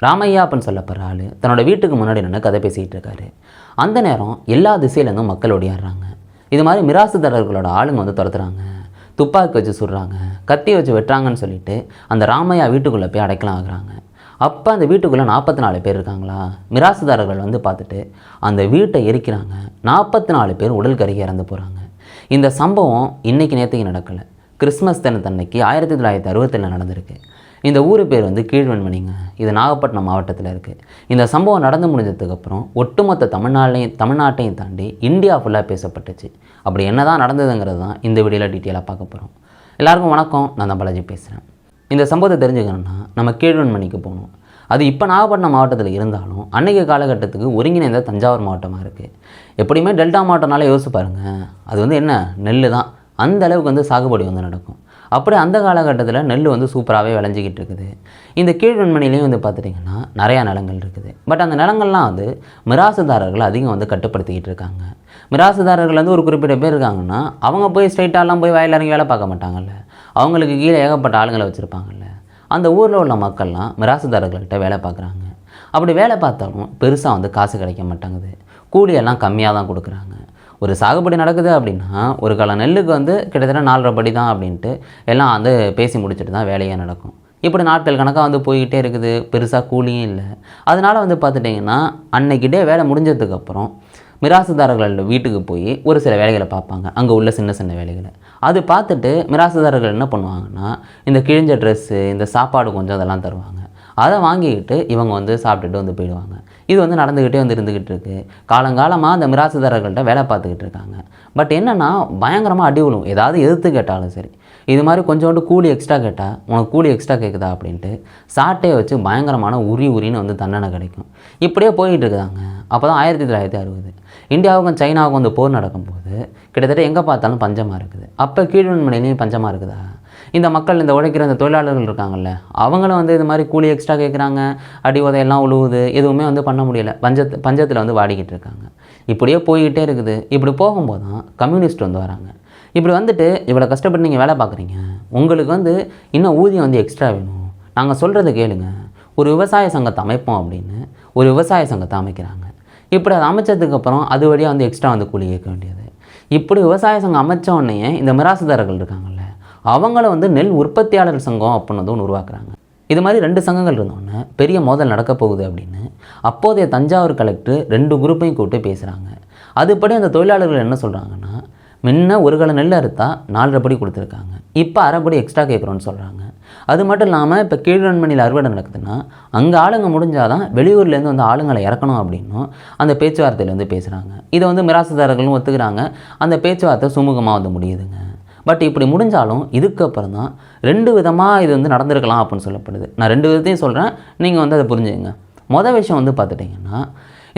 ராமையா அப்படின்னு சொல்லப்படுற ஆள் தன்னோட வீட்டுக்கு முன்னாடி நின்று கதை பேசிக்கிட்டு இருக்காரு. அந்த நேரம் எல்லா திசையிலேருந்தும் மக்கள் ஓடியாடுறாங்க. இது மாதிரி மிராசுதாரர்களோட ஆளுங்க வந்து துரத்துறாங்க, துப்பாக்கி வச்சு சுடுறாங்க, கத்தி வச்சு வெட்டுறாங்கன்னு சொல்லிட்டு அந்த ராமையா வீட்டுக்குள்ளே போய் அடைக்கலாம் ஆகுறாங்க. அப்போ அந்த வீட்டுக்குள்ளே 44 பேர் இருக்காங்களா. மிராசுதாரர்கள் வந்து பார்த்துட்டு அந்த வீட்டை எரிக்கிறாங்க. 44 பேர் உடல் கருகி இறந்து போகிறாங்க. இந்த சம்பவம் இன்றைக்கி நேற்றுக்கு நடக்கலை, கிறிஸ்மஸ் தினத்தன்னைக்கு 1967 நடந்திருக்கு. இந்த ஊர் பேர் வந்து கீழ்வெண்மணிங்க. இது நாகப்பட்டினம் மாவட்டத்தில் இருக்குது. இந்த சம்பவம் நடந்து முடிஞ்சதுக்கப்புறம் ஒட்டுமொத்த தமிழ்நாட்டையும் தாண்டி இந்தியா ஃபுல்லாக பேசப்பட்டுச்சு. அப்படி என்ன தான் நடந்ததுங்கிறது தான் இந்த வீடியோவில் டீட்டெயிலாக பார்க்க போகிறோம். எல்லாருக்கும் வணக்கம், நான் தான் பாலாஜி பேசுகிறேன். இந்த சம்பவத்தை தெரிஞ்சுக்கணுன்னா நம்ம கீழ்வெண்மணிக்கு போகணும். அது இப்போ நாகப்பட்டினம் மாவட்டத்தில் இருந்தாலும் அன்றைக்கி காலகட்டத்துக்கு ஒருங்கிணைந்த தஞ்சாவூர் மாவட்டமாக இருக்குது. எப்படியுமே டெல்டா மாவட்டம்னாலே யோசிச்சு பாருங்கள், அது வந்து என்ன நெல் தான், அந்த அளவுக்கு வந்து சாகுபடி வந்து நடக்கும். அப்படி அந்த காலகட்டத்தில் நெல் வந்து சூப்பராகவே விளைஞ்சிக்கிட்டு இருக்குது. இந்த கீழ்வெண்மணிலையும் வந்து பார்த்துட்டிங்கன்னா நிறையா நிலங்கள் இருக்குது. பட் அந்த நிலங்கள்லாம் வந்து மிராசுதாரர்கள் அதிகம் வந்து கட்டுப்படுத்திக்கிட்டு இருக்காங்க. மிராசுதாரர்கள் வந்து ஒரு குறிப்பிட்ட பேர் இருக்காங்கன்னா அவங்க போய் ஸ்ட்ரைட்டாலாம் போய் வயலில் இறங்கி வேலை பார்க்க மாட்டாங்கல்ல, அவங்களுக்கு கீழே ஏகப்பட்ட ஆளுங்களை வச்சுருப்பாங்கல்ல. அந்த ஊரில் உள்ள மக்கள்லாம் மிராசுதாரர்கள்கிட்ட வேலை பார்க்குறாங்க. அப்படி வேலை பார்த்தாலும் பெருசாக வந்து காசு கிடைக்க மாட்டாங்குது, கூலியெல்லாம் கம்மியாக தான் கொடுக்குறாங்க. ஒரு சாகுபடி நடக்குது அப்படின்னா ஒரு கால நெல்லுக்கு வந்து கிட்டத்தட்ட 4.5 படி தான் அப்படின்ட்டு எல்லாம் வந்து பேசி முடிச்சுட்டு தான் வேலையே நடக்கும். இப்படி நாட்கள் கணக்காக வந்து போய்கிட்டே இருக்குது, பெருசாக கூலியும் இல்லை. அதனால் வந்து பார்த்துட்டிங்கன்னா அன்னைக்கிட்டே வேலை முடிஞ்சதுக்கப்புறம் மிராசுதாரர்கள் வீட்டுக்கு போய் ஒரு சில வேலைகளை பார்ப்பாங்க, அங்கே உள்ள சின்ன சின்ன வேலைகளை. அது பார்த்துட்டு மிராசுதாரர்கள் என்ன பண்ணுவாங்கன்னா இந்த கிழிஞ்ச ட்ரெஸ்ஸு, இந்த சாப்பாடு கொஞ்சம் அதெல்லாம் தருவாங்க. அதை வாங்கிக்கிட்டு இவங்க வந்து சாப்பிட்டுட்டு வந்து போயிடுவாங்க. இது வந்து நடந்துக்கிட்டே வந்து இருந்துக்கிட்டு இருக்குது. காலங்காலமாக அந்த மிராசுதாரர்கள்ட்ட வேலை பார்த்துக்கிட்டு இருக்காங்க. பட் என்னென்னா பயங்கரமாக அடி விழும். ஏதாவது எதிர்த்து கேட்டாலும் சரி, இது மாதிரி கொஞ்சோண்டு கூலி எக்ஸ்ட்ரா கேட்டால் உனக்கு கூலி எக்ஸ்ட்ரா கேட்குதா அப்படின்ட்டு சாட்டையை வச்சு பயங்கரமான உரின்னு வந்து தண்டனை கிடைக்கும். இப்படியே போய்கிட்டு இருக்குதாங்க. அப்போ தான் 1960 இந்தியாவுக்கும் சைனாவுக்கும் வந்து போர் நடக்கும்போது கிட்டத்தட்ட எங்கே பார்த்தாலும் பஞ்சமாக இருக்குது. அப்போ கீழ்வெண்மணிலையும் பஞ்சமாக இருக்குதா. இந்த மக்கள், இந்த உழைக்கிற இந்த தொழிலாளர்கள் இருக்காங்கல்ல, அவங்களும் வந்து இது மாதிரி கூலி எக்ஸ்ட்ரா கேட்குறாங்க, அடி உதையெல்லாம் உழுவுது, எதுவுமே வந்து பண்ண முடியலை. பஞ்சத்தில் வந்து வாடிக்கிட்டு இருக்காங்க. இப்படியே போய்கிட்டே இருக்குது. இப்படி போகும்போது தான் கம்யூனிஸ்ட் வந்து வராங்க. இப்படி வந்துட்டு இவ்வளோ கஷ்டப்பட்டு நீங்கள் வேலை பார்க்குறீங்க, உங்களுக்கு வந்து இன்னும் ஊதியம் வந்து எக்ஸ்ட்ரா வேணும், நாங்கள் சொல்கிறத கேளுங்க, ஒரு விவசாய சங்கத்தை அமைப்போம் அப்படின்னு ஒரு விவசாய சங்கத்தை அமைக்கிறாங்க. இப்படி அதை அமைச்சதுக்கப்புறம் அது வழியாக வந்து எக்ஸ்ட்ரா வந்து கூலி கேட்க வேண்டியது. இப்படி விவசாய சங்கம் அமைச்ச உடனே இந்த மிராசுதாரர்கள் இருக்காங்கல்ல, அவங்கள வந்து நெல் உற்பத்தியாளர் சங்கம் அப்படின்னு வந்து ஒன்று உருவாக்குறாங்க. இது மாதிரி 2 சங்கங்கள் இருந்தோன்னே பெரிய மோதல் நடக்க போகுது அப்படின்னு அப்போதைய தஞ்சாவூர் கலெக்டர் 2 குரூப்பையும் கூப்பிட்டு பேசுகிறாங்க. அதுபடி அந்த தொழிலாளர்கள் என்ன சொல்கிறாங்கன்னா, முன்ன ஒரு கலை நெல் அறுத்தா 4.5 படி கொடுத்துருக்காங்க, இப்போ 1/2 படி எக்ஸ்ட்ரா கேட்குறோன்னு சொல்கிறாங்க. அது மட்டும் இல்லாமல் இப்போ கீழ்வெண்மணியில் அறுவடை நடக்குதுன்னா அங்கே ஆளுங்க முடிஞ்சால் தான் வெளியூர்லேருந்து வந்து ஆளுங்களை இறக்கணும் அப்படின்னும் அந்த பேச்சுவார்த்தையில் வந்து பேசுகிறாங்க. இதை வந்து மிராசுதாரர்களும் ஒத்துக்கிறாங்க. அந்த பேச்சுவார்த்தை சுமூகமாக வந்து முடியுதுங்க. பட் இப்படி முடிஞ்சாலும் இதுக்கப்புறம் தான் 2 விதமாக இது வந்து நடந்திருக்கலாம் அப்படின்னு சொல்லப்படுது. நான் 2 விதத்தையும் சொல்கிறேன், நீங்கள் வந்து அதை புரிஞ்சுங்க. மொதல் விஷயம் வந்து பார்த்துட்டிங்கன்னா,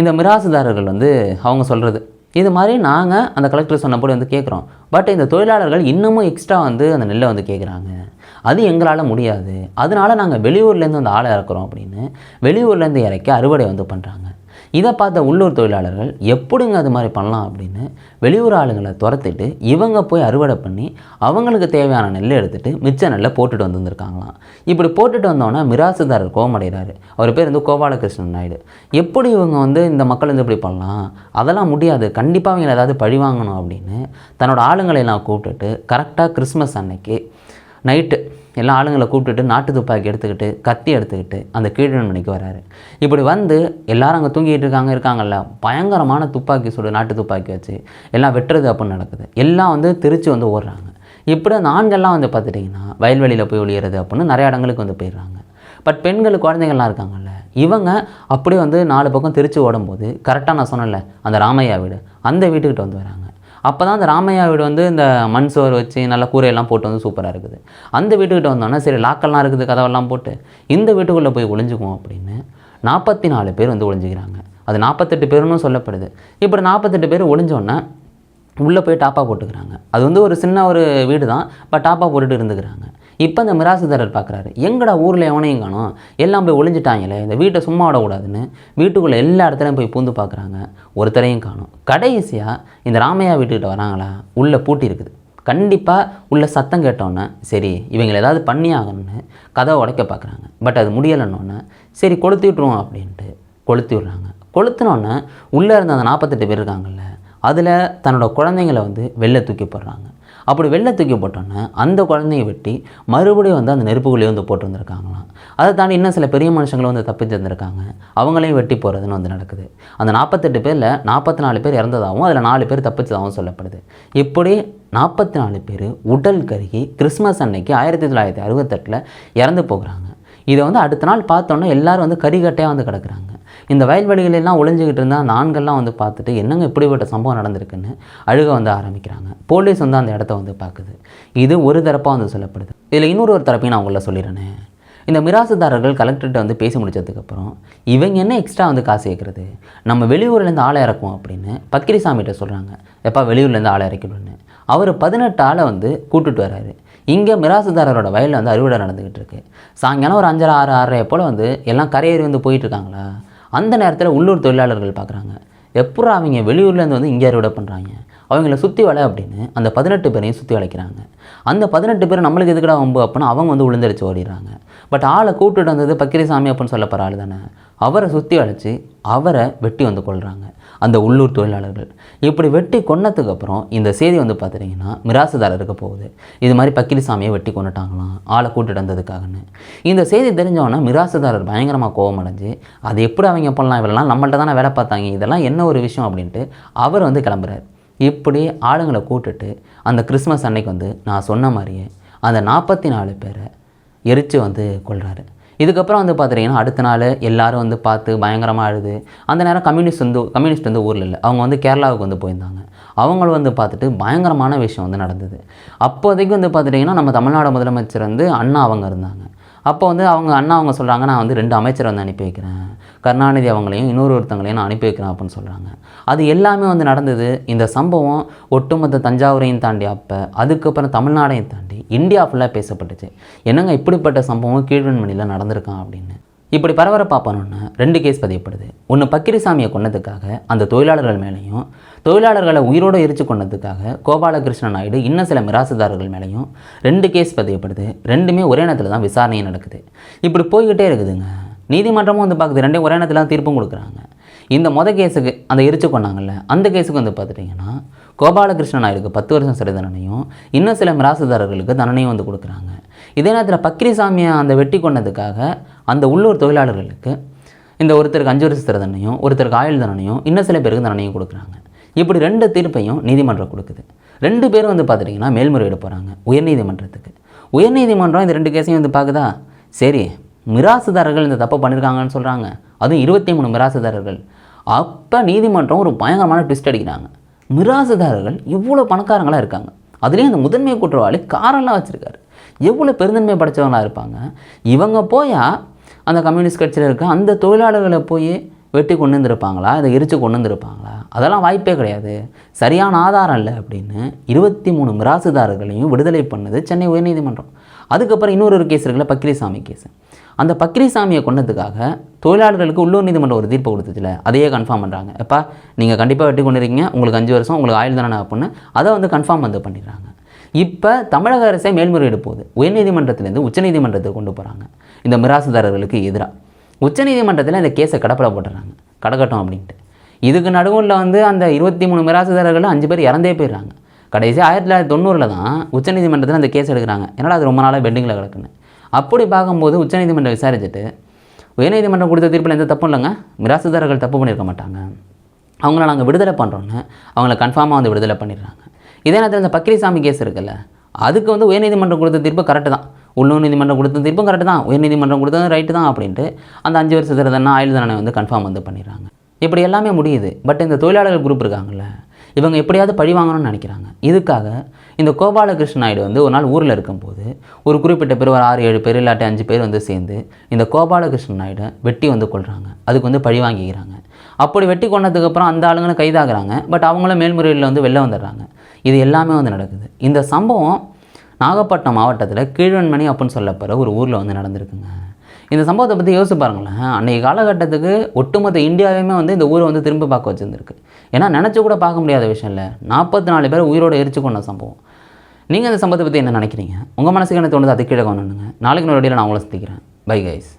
இந்த மிராசுதாரர்கள் வந்து அவங்க சொல்கிறது இது மாதிரி நாங்கள் அந்த கலெக்டர் சொன்னபடி வந்து கேட்குறோம், பட் இந்த தொழிலாளர்கள் இன்னமும் எக்ஸ்ட்ரா வந்து அந்த நெல்லை வந்து கேட்குறாங்க, அது எங்களால் முடியாது, அதனால நாங்கள் வெளியூர்லேருந்து அந்த ஆளை இறக்குறோம் அப்படின்னு வெளியூர்லேருந்து இறக்கி அறுவடை வந்து பண்ணுறாங்க. இதை பார்த்த உள்ளூர் தொழிலாளர்கள் எப்படிங்க அது மாதிரி பண்ணலாம் அப்படின்னு வெளியூர் ஆளுங்களை துரத்திட்டு இவங்க போய் அறுவடை பண்ணி அவங்களுக்கு தேவையான நெல்லை எடுத்துகிட்டு மிச்ச நெல்லை போட்டுட்டு வந்துருக்காங்களாம். இப்படி போட்டுட்டு வந்தோன்னே மிராசுதாரர் கோவமடைகிறாரு. அவர் பேர் வந்து கோபாலகிருஷ்ணன் நாயுடு. எப்படி இவங்க வந்து இந்த மக்கள் வந்து இப்படி பண்ணலாம், அதெல்லாம் முடியாது, கண்டிப்பாக அவங்களை ஏதாவது பழி வாங்கணும் அப்படின்னு தன்னோட ஆளுங்களை எல்லாம் கூப்பிட்டுட்டு கரெக்டாக கிறிஸ்மஸ் அன்னைக்கு நைட்டு எல்லா ஆளுங்களை கூப்பிட்டுட்டு நாட்டு துப்பாக்கி எடுத்துக்கிட்டு கத்தி எடுத்துக்கிட்டு அந்த கீழ்வெண்மணிக்கு வராரு. இப்படி வந்து எல்லோரும் அங்கே தூங்கிட்டு இருக்காங்கல்ல, பயங்கரமான துப்பாக்கி சுடு நாட்டு துப்பாக்கி வச்சு எல்லாம் வெட்டுறது அப்படின்னு நடக்குது. எல்லாம் வந்து திருச்சி வந்து ஓடுறாங்க. இப்படி அந்த ஆண்கள்லாம் வந்து பார்த்துட்டிங்கன்னா வயல்வெளியில் போய் ஒளியறது அப்படின்னு நிறைய இடங்களுக்கு வந்து போயிடுறாங்க. பட் பெண்கள், குழந்தைங்கள்லாம் இருக்காங்கல்ல, இவங்க அப்படியே வந்து 4 பக்கம் திருச்சி ஓடும்போது கரெக்டாக நான் சொன்னேன்ல அந்த ராமையா வீடு, அந்த வீட்டுக்கிட்ட வந்து வராங்க. அப்போ தான் அந்த ராமையா வீடு வந்து இந்த மண் சோறு வச்சு நல்லா கூரையெல்லாம் போட்டு வந்து சூப்பராக இருக்குது. அந்த வீட்டுக்கிட்ட வந்தோன்னா சரி லாக்கெல்லாம் இருக்குது, கதவெல்லாம் போட்டு இந்த வீட்டுக்குள்ளே போய் ஒளிஞ்சுக்குவோம் அப்படின்னு 44 பேர் வந்து ஒளிஞ்சிக்கிறாங்க. அது 48 பேருன்னு சொல்லப்படுது. இப்படி 48 பேர் ஒளிஞ்சோன்னே உள்ளே போய் டாப்பா போட்டுக்கிறாங்க. அது வந்து ஒரு சின்ன ஒரு வீடு தான், பட் டாப்பா போட்டுட்டு இருந்துக்கிறாங்க. இப்போ அந்த மிராசுதாரர் பார்க்குறாரு, எங்கடா ஊரில் எவனையும் காணும், எல்லாம் போய் ஒளிஞ்சிட்டாங்களே, இந்த வீட்டை சும்மா விடக்கூடாதுன்னு வீட்டுக்குள்ளே எல்லா இடத்துலையும் போய் பூந்து பார்க்குறாங்க, ஒருத்தரையும் காணும். கடைசியாக இந்த ராமையா வீட்டுக்கிட்ட வராங்களா, உள்ளே பூட்டி இருக்குது, கண்டிப்பாக உள்ள சத்தம் கேட்டோன்னே சரி இவங்களை ஏதாவது பண்ணி ஆகணும்னு கதவை உடைக்க பார்க்குறாங்க. பட் அது முடியலைன்னொன்னே சரி கொளுத்தி விட்ருவோம் அப்படின்ட்டு கொளுத்தி விட்றாங்க. கொளுத்தினோன்னே உள்ளே இருந்த அந்த 48 பேர் இருக்காங்கல்ல, அதில் தன்னோட குழந்தைங்களை வந்து வெளில தூக்கி போடுறாங்க. அப்படி வெளில தூக்கி போட்டோன்னே அந்த குழந்தைய வெட்டி மறுபடியும் வந்து அந்த நெருப்புக்குள்ளேயே வந்து போட்டு வந்திருக்காங்களாம். அதை தாண்டி இன்னும் சில பெரிய மனுஷங்களும் வந்து தப்பிச்சு வந்திருக்காங்க. அவங்களையும் வெட்டி போகிறதுன்னு வந்து நடக்குது. அந்த 48 பேரில் 44 பேர் இறந்ததாகவும் அதில் 4 பேர் தப்பிச்சதாகவும் சொல்லப்படுது. இப்படி 44 பேர் உடல் கருகி கிறிஸ்மஸ் அன்னைக்கு 1968 இறந்து போகிறாங்க. இதை வந்து அடுத்த நாள் பார்த்தோன்னா எல்லோரும் வந்து கரிகட்டையாக வந்து கிடக்குறாங்க. இந்த வயல்வெளிகளெல்லாம் ஒளிஞ்சிக்கிட்டு இருந்தால் அந்த ஆண்கள்லாம் வந்து பார்த்துட்டு என்னங்க இப்படிப்பட்ட சம்பவம் நடந்திருக்குன்னு அழுக வந்து ஆரம்பிக்கிறாங்க. போலீஸ் வந்து அந்த இடத்த வந்து பார்க்குது. இது ஒரு தரப்பாக வந்து சொல்லப்படுது. இதில் இன்னொரு தரப்பையும் நான் உங்களை சொல்லிடுறேனே. இந்த மிராசுதாரர்கள் கலெக்டர்கிட்ட வந்து பேசி முடிச்சதுக்கப்புறம் இவங்க என்ன எக்ஸ்ட்ரா வந்து காசு கேட்குறது, நம்ம வெளியூர்லேருந்து ஆளை இறக்குவோம் அப்படின்னு பக்கிரிசாமிகிட்ட சொல்கிறாங்க. எப்போ வெளியூர்லேருந்து ஆளை இறக்கிடுன்னு அவர் 18 ஆளை வந்து கூட்டுட்டு வர்றாரு. இங்கே மிராசுதாரரோட வயலில் வந்து அறுவடை நடந்துக்கிட்டு இருக்கு. சாயங்காலம் ஒரு 5:30 6:30 போல் வந்து எல்லாம் கரையேறி வந்து போயிட்டுருக்காங்களா. அந்த நேரத்தில் உள்ளூர் தொழிலாளர்கள் பார்க்குறாங்க, எப்படா அவங்க வெளியூர்லேருந்து வந்து இங்கே அறுவடை பண்ணுறாங்க, அவங்கள சுற்றி வளை அப்படின்னு அந்த 18 பேரையும் சுற்றி வளைக்கிறாங்க. அந்த 18 பேர் நம்மளுக்கு எதுக்கடா வம்பு அப்படின்னு அவங்க வந்து உளுந்தடிச்சு ஓடிடுறாங்க. பட் ஆளை கூப்பிட்டுட்டு வந்தது பக்கிரிசாமி அப்படின்னு சொல்லப்படுற ஆள் தானே. அவரை சுற்றி வளைச்சி அவரை வெட்டி வந்து கொள்கிறாங்க அந்த உள்ளூர் தொழிலாளர்கள். இப்படி வெட்டி கொன்னதுக்கப்புறம் இந்த செய்தி வந்து பார்த்துட்டிங்கன்னா மிராசுதாரருக்கு போகுது. இது மாதிரி பக்கிரிசாமியை வெட்டி கொண்டுட்டாங்களாம் ஆளை கூட்டிட்டு வந்ததுக்காகன்னு. இந்த செய்தி தெரிஞ்சவொன்னே மிராசுதாரர் பயங்கரமாக கோபம் அடைஞ்சு அது எப்படி அவங்க பண்ணலாம், இவரெல்லாம் நம்மள்ட்ட தானே வேலை பார்த்தாங்க, இதெல்லாம் என்ன ஒரு விஷயம் அப்படின்ட்டு அவர் வந்து கிளம்புறாரு. இப்படி ஆளுங்களை கூட்டுட்டு அந்த கிறிஸ்மஸ் அன்னைக்கு வந்து நான் சொன்ன மாதிரியே அந்த 44 பேரை எரித்து வந்து கொள்கிறாரு. இதுக்கப்புறம் வந்து பார்த்துட்டிங்கன்னா அடுத்த நாள் எல்லோரும் வந்து பார்த்து பயங்கரமாக அழுது. அந்த நேரம் கம்யூனிஸ்ட் வந்து ஊரில் இல்லை, அவங்க வந்து கேரளாவுக்கு வந்து போயிருந்தாங்க. அவங்களும் வந்து பார்த்துட்டு பயங்கரமான விஷயம் வந்து நடந்தது. அப்போதைக்கு வந்து பார்த்துட்டிங்கன்னா நம்ம தமிழ்நாடு முதலமைச்சர் வந்து அண்ணா அவங்க இருந்தாங்க. அப்போ வந்து அவங்க சொல்கிறாங்க, நான் வந்து 2 அமைச்சரை வந்து அனுப்பி வைக்கிறேன், கருணாநிதி அவங்களையும் ஒருத்தங்களையும் நான் அனுப்பி வைக்கிறேன் அப்படின்னு சொல்கிறாங்க. அது எல்லாமே வந்து நடந்தது. இந்த சம்பவம் ஒட்டுமொத்த தஞ்சாவூரையும் தாண்டி அதுக்கப்புறம் தமிழ்நாடையும் தாண்டி இந்தியா ஃபுல்லாக பேசப்பட்டுச்சு. என்னங்க இப்படிப்பட்ட சம்பவம் கீழ்வெண்மணியில் நடந்திருக்கான் அப்படின்னு. இப்படி பரபரப்பாக பண்ணோன்னு 2 கேஸ் பதியப்படுது. ஒன்று பக்கிரிசாமியை கொன்னதுக்காக அந்த தொழிலாளர்கள் மேலேயும், தொழிலாளர்களை உயிரோடு எரிச்சு கொண்டதுக்காக கோபாலகிருஷ்ண நாயுடு இன்னும் சில மிராசுதாரர்கள் மேலேயும் 2 கேஸ் பதியப்படுது. 2மே ஒரே நேரத்தில் தான் விசாரணையும் நடக்குது. இப்படி போய்கிட்டே இருக்குதுங்க. நீதிமன்றமும் வந்து பார்க்குது, 2 ஒரே நேரத்தில் தான் தீர்ப்பும் கொடுக்குறாங்க. இந்த கேஸுக்கு அந்த எரிச்சு கொண்டாங்கல்ல அந்த கேஸுக்கு வந்து பார்த்துட்டிங்கன்னா கோபாலகிருஷ்ண நாயுடுக்கு 10 வருஷம் சிறை தண்டனையும் இன்னும் சில மிராசுதாரர்களுக்கு தண்டனையும் வந்து கொடுக்குறாங்க. இதே நேரத்தில் பக்கிரிசாமியை அந்த வெட்டி கொண்டதுக்காக அந்த உள்ளூர் தொழிலாளர்களுக்கு இந்த ஒருத்தருக்கு 5 வருஷம் சிறை தண்டனையும் ஒருத்தருக்கு ஆயுள் தண்டனையும் இன்னும் சில பேருக்கு தண்டனையும் கொடுக்குறாங்க. இப்படி 2 தீர்ப்பையும் நீதிமன்றம் கொடுக்குது. 2 பேரும் வந்து பார்த்துட்டிங்கன்னா மேல்முறையீடு போகிறாங்க உயர்நீதிமன்றத்துக்கு. உயர்நீதிமன்றம் இந்த 2 கேஸையும் வந்து பார்க்குதா, சரி மிராசுதாரர்கள் இந்த தப்பை பண்ணியிருக்காங்கன்னு சொல்கிறாங்க, அதுவும் 23 மிராசுதாரர்கள். அப்போ நீதிமன்றம் ஒரு பயங்கரமான ட்விஸ்ட் அடிக்கிறாங்க. மிராசுதாரர்கள் இவ்வளோ பணக்காரங்களாக இருக்காங்க, அதுலேயும் அந்த முதன்மை குற்றவாளி காரெல்லாம் வச்சுருக்காரு, எவ்வளோ பெருந்தன்மை படைத்தவங்களாக இருப்பாங்க. இவங்க போயா அந்த கம்யூனிஸ்ட் கட்சியில் இருக்க அந்த தொழிலாளர்களை போய் வெட்டி கொண்டு வந்துருப்பாங்களா, இதை எரித்து கொண்டு வந்துருப்பாங்களா, அதெல்லாம் வாய்ப்பே கிடையாது, சரியான ஆதாரம் இல்லை அப்படின்னு 23 மிராசுதாரர்களையும் விடுதலை பண்ணது சென்னை உயர்நீதிமன்றம். அதுக்கப்புறம் இன்னொரு கேஸ் இருக்குல்ல, பக்கிரிசாமி கேஸ். அந்த பக்கிரிசாமியை கொண்டதுக்காக தொழிலாளர்களுக்கு உள்ளூர் நீதிமன்றம் ஒரு தீர்ப்பு கொடுத்ததில்ல, அதையே கன்ஃபார்ம் பண்ணுறாங்க. எப்பா நீங்கள் கண்டிப்பாக வெட்டி கொண்டு இருக்கீங்க, உங்களுக்கு 5 வருஷம், உங்களுக்கு ஆயுள் தண்டனை அப்படின்னு அதை வந்து கன்ஃபார்ம் வந்து பண்ணிடுறாங்க. இப்போ தமிழக அரசே மேல்முறையீடு போகுது. உயர்நீதிமன்றத்திலேருந்து உச்சநீதிமன்றத்துக்கு கொண்டு போகிறாங்க இந்த மிராசுதாரர்களுக்கு எதிராக. உச்சநீதிமன்றத்தில் இந்த கேஸை கடப்பட போட்டுறாங்க, கடக்கட்டும் அப்படின்ட்டு. இதுக்கு நடுவில் வந்து அந்த 23 மிராசுதாரர்கள் 5 பேர் இறந்தே போயிடுறாங்க. கடைசி 1990 தான் உச்சநீதிமன்றத்தில் அந்த கேஸ் எடுக்கிறாங்க. ஏன்னா அது ரொம்ப நாளாக பெண்டிங்கில் கிடக்குன்னு. அப்படி பார்க்கும்போது உச்சநீதிமன்றம் விசாரிச்சுட்டு உயர்நீதிமன்றம் கொடுத்த தீர்ப்பில் எந்த தப்பும் இல்லைங்க, மிராசுதாரர்கள் தப்பு பண்ணியிருக்க மாட்டாங்க, அவங்கள நாங்கள் விடுதலை பண்ணுறோன்னு அவங்கள கன்ஃபார்மாக வந்து விடுதலை பண்ணிடுறாங்க. இதே நேரத்தில் இந்த பக்கிரிசாமி கேஸ் இருக்குல்ல, அதுக்கு வந்து உயர்நீதிமன்றம் கொடுத்த தீர்ப்பு கரெக்டு தான், உள்ளூர் நீதிமன்றம் கொடுத்த தீர்ப்பும் கரெக்டு தான், உயர்நீதிமன்றம் கொடுத்தது ரைட்டு தான் அப்படின்ட்டு அந்த 5 வருஷ சிறை தண்டனை ஆயுள் தண்டனை வந்து கன்ஃபார்ம் வந்து பண்ணிடுறாங்க. இப்படி எல்லாமே முடியுது. பட் இந்த தொழிலாளர்கள் குரூப் இருக்காங்கல்ல, இவங்க எப்படியாவது பழி வாங்கணும்னு நினைக்கிறாங்க. இதுக்காக இந்த கோபாலகிருஷ்ண நாயுடு வந்து ஒரு நாள் ஊரில் இருக்கும்போது ஒரு குறிப்பிட்ட பேர் ஒரு 6-7 பேர் இல்லாட்டி 5 பேர் வந்து சேர்ந்து இந்த கோபாலகிருஷ்ண நாயுடை வெட்டி வந்து கொள்கிறாங்க. அதுக்கு வந்து பழி வாங்கிக்கிறாங்க. அப்படி வெட்டி கொண்டதுக்கப்புறம் அந்த ஆளுங்களும் கைதாகிறாங்க. பட் அவங்களும் மேல்முறையீடில் வந்து வெளில வந்துடுறாங்க. இது எல்லாமே வந்து நடக்குது. இந்த சம்பவம் நாகப்பட்டினம் மாவட்டத்தில் கீழ்வெண்மணி அப்படின்னு சொல்லப்படுற ஒரு ஊரில் வந்து நடந்திருக்குங்க. இந்த சம்பவத்தை பற்றி யோசிச்சு பாருங்களேன். அன்றைக்கி காலகட்டத்துக்கு ஒட்டுமொத்த இந்தியாவையுமே வந்து இந்த ஊரை வந்து திரும்ப பார்க்க வச்சுருந்துருக்கு. ஏன்னா நினச்சி கூட பார்க்க முடியாத விஷயம் இல்லை, 44 பேர் உயிரோடு எரிச்சு கொண்ட சம்பவம். நீங்கள் அந்த சம்பவத்தை பற்றி என்ன நினைக்கிறீங்க? உங்கள் மனசுக்கு என்ன தோணுது அது கீழே கொண்டு நாளைக்கு ஒரு வீடியோவில் நான் உங்களை சந்திக்கிறேன். Bye guys.